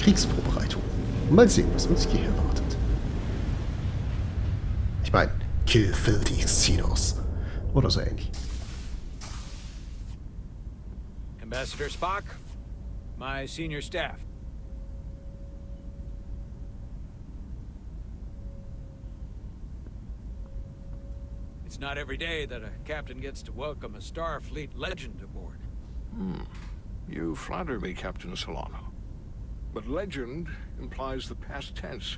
Kriegsvorbereitungen. Mal sehen, was uns hier erwartet. Ich meine, kill filthy Xenos. Oder so ähnlich. Ambassador Spock, my senior staff. It's not every day that a captain gets to welcome a Starfleet legend aboard. You flatter me, Captain Solano. But legend implies the past tense,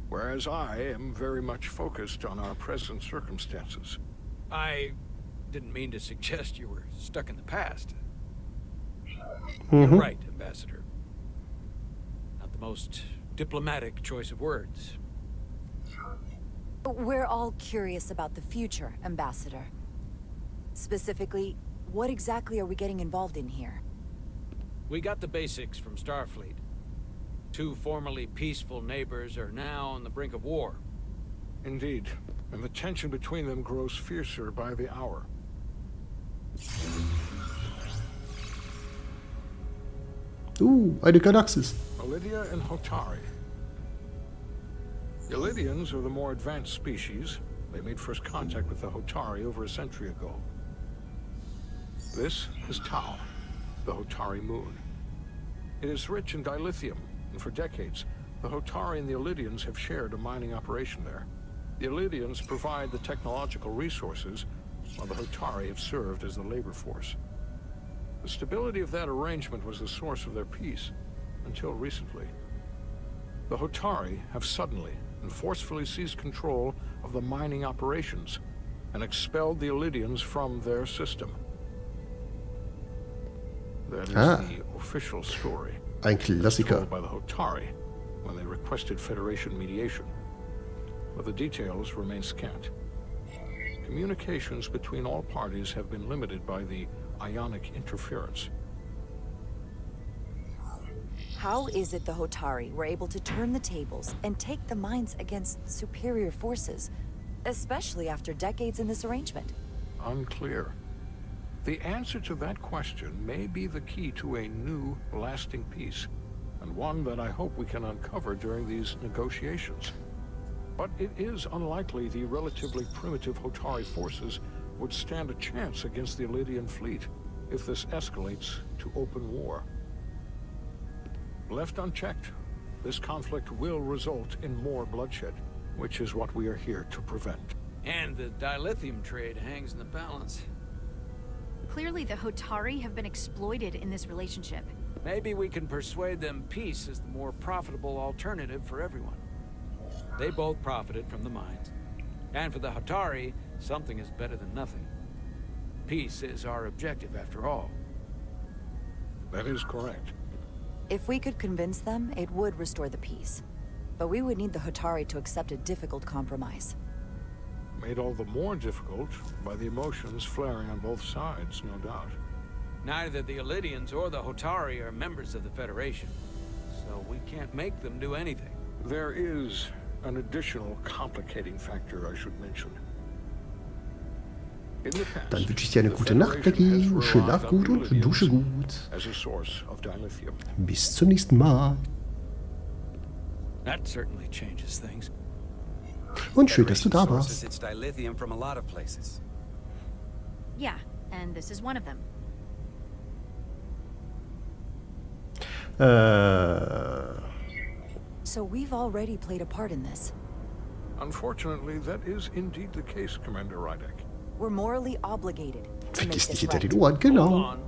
whereas I am very much focused on our present circumstances. I didn't mean to suggest you were stuck in the past. Mhm. You're right, Ambassador. Not the most diplomatic choice of words. We're all curious about the future, Ambassador. Specifically, what exactly are we getting involved in here? We got the basics from Starfleet. Two formerly peaceful neighbors are now on the brink of war. Indeed, and the tension between them grows fiercer by the hour. Eine Galaxis. Lydia and Hotari. The Lydians are the more advanced species. They made first contact with the Hotari over a century ago. This is Tau, the Hotari moon. It is rich in dilithium, and for decades, the Hotari and the Lydians have shared a mining operation there. The Lydians provide the technological resources, while the Hotari have served as the labor force. The stability of that arrangement was the source of their peace, until recently. The Hotari have suddenly and forcefully seized control of the mining operations and expelled the Lydians from their system. That is the official story. Ein Klassiker. Told by the Hotari when they requested Federation mediation. But the details remain scant. Communications between all parties have been limited by the ionic interference. How is it the Hotari were able to turn the tables and take the mines against superior forces, especially after decades in this arrangement? Unclear. The answer to that question may be the key to a new, lasting peace, and one that I hope we can uncover during these negotiations. But it is unlikely the relatively primitive Hotari forces would stand a chance against the Lydian fleet if this escalates to open war. Left unchecked, this conflict will result in more bloodshed, which is what we are here to prevent. And the dilithium trade hangs in the balance. Clearly, the Hotari have been exploited in this relationship. Maybe we can persuade them peace is the more profitable alternative for everyone. They both profited from the mines. And for the Hotari, something is better than nothing. Peace is our objective, after all. That is correct. If we could convince them, it would restore the peace. But we would need the Hotari to accept a difficult compromise. Made all the more difficult by the emotions flaring on both sides, no doubt. Neither the Lydians or the Hotari are members of the Federation, so we can't make them do anything. There is an additional complicating factor I should mention. In the past, Dann wünsche ich dir eine gute Nacht, Becky. Schlaf gut und dusche gut. as a source of dilithium. Bis zum nächsten Mal. That certainly changes things. Und schön, dass du da warst. It's dilithium from a lot of places. Yeah, and this is one of them. So we've already played a part in this. Unfortunately, that is indeed the case, Commander Rydek. We're morally obligated to make Vergiss this nicht hinter right. den Ohren, Hold genau. on.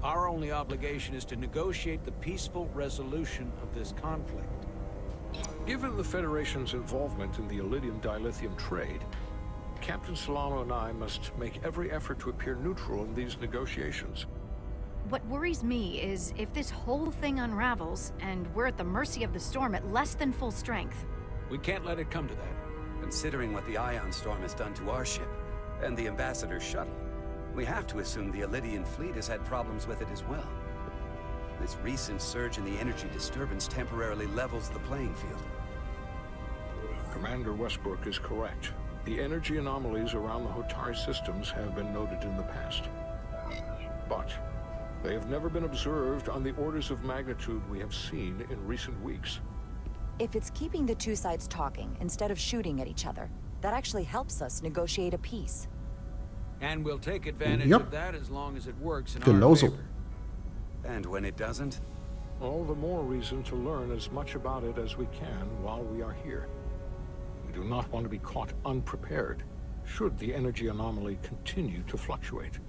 Our only obligation is to negotiate the peaceful resolution of this conflict. Given the Federation's involvement in the Iridium dilithium trade, Captain Solano and I must make every effort to appear neutral in these negotiations. What worries me is if this whole thing unravels, and we're at the mercy of the storm at less than full strength. We can't let it come to that. Considering what the ion storm has done to our ship, and the Ambassador's shuttle, we have to assume the Elydian fleet has had problems with it as well. This recent surge in the energy disturbance temporarily levels the playing field. Commander Westbrook is correct. The energy anomalies around the Hotari systems have been noted in the past. But They have never been observed on the orders of magnitude we have seen in recent weeks. If it's keeping the two sides talking instead of shooting at each other, that actually helps us negotiate a peace. And we'll take advantage Yep. of that as long as it works in Genau our so. favor. And when it doesn't? All the more reason to learn as much about it as we can while we are here. We do not want to be caught unprepared, should the energy anomaly continue to fluctuate.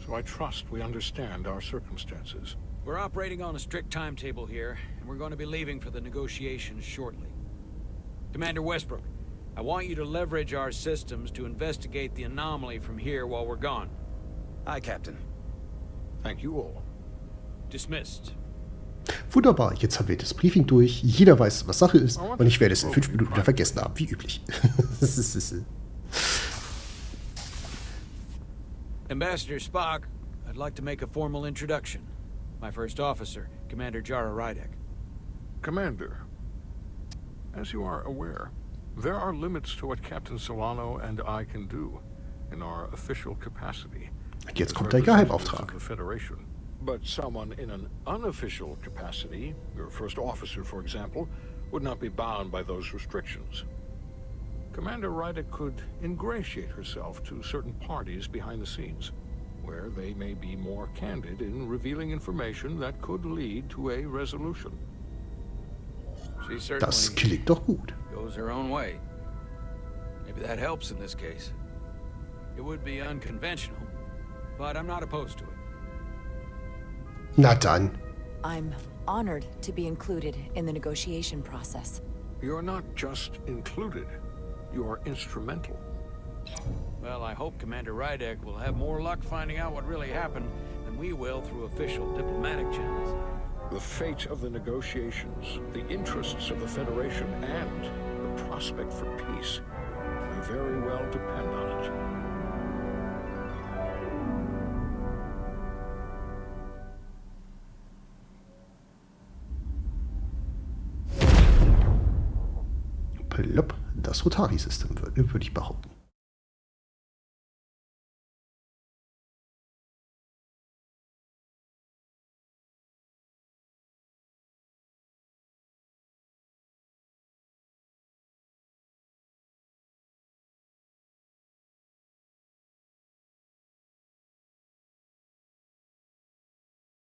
So I trust we understand our circumstances. We're operating on a strict timetable here, and we're going to be leaving for the negotiations shortly. Commander Westbrook, I want you to leverage our systems to investigate the anomaly from here while we're gone. Aye, Captain. Thank you all. Dismissed. Wunderbar, jetzt haben wir das Briefing durch. Jeder weiß, was Sache ist. Und ich werde es in 5 Minuten wieder vergessen haben, wie üblich. Ambassador Spock, I'd like to make a formal introduction. My first officer, Commander Jara Rydek. Commander, as you are aware, there are limits to what Captain Solano and I can do in our official capacity. Jetzt kommt der Geheimauftrag. The Federation. But someone in an unofficial capacity, your first officer, for example, would not be bound by those restrictions. Commander Rydek could ingratiate herself to certain parties behind the scenes, where they may be more candid in revealing information that could lead to a resolution. She Das certainly klingt doch gut. goes her own way. Maybe that helps in this case. It would be unconventional, but I'm not opposed to it. Na dann. I'm honored to be included in the negotiation process. You're not just included, you are instrumental. Well, I hope Commander Rydek will have more luck finding out what really happened than we will through official diplomatic channels. The fate of the negotiations, the interests of the Federation, and the prospect for peace may very well depend on it. Plopp, das Rotari-System, würde ich behaupten.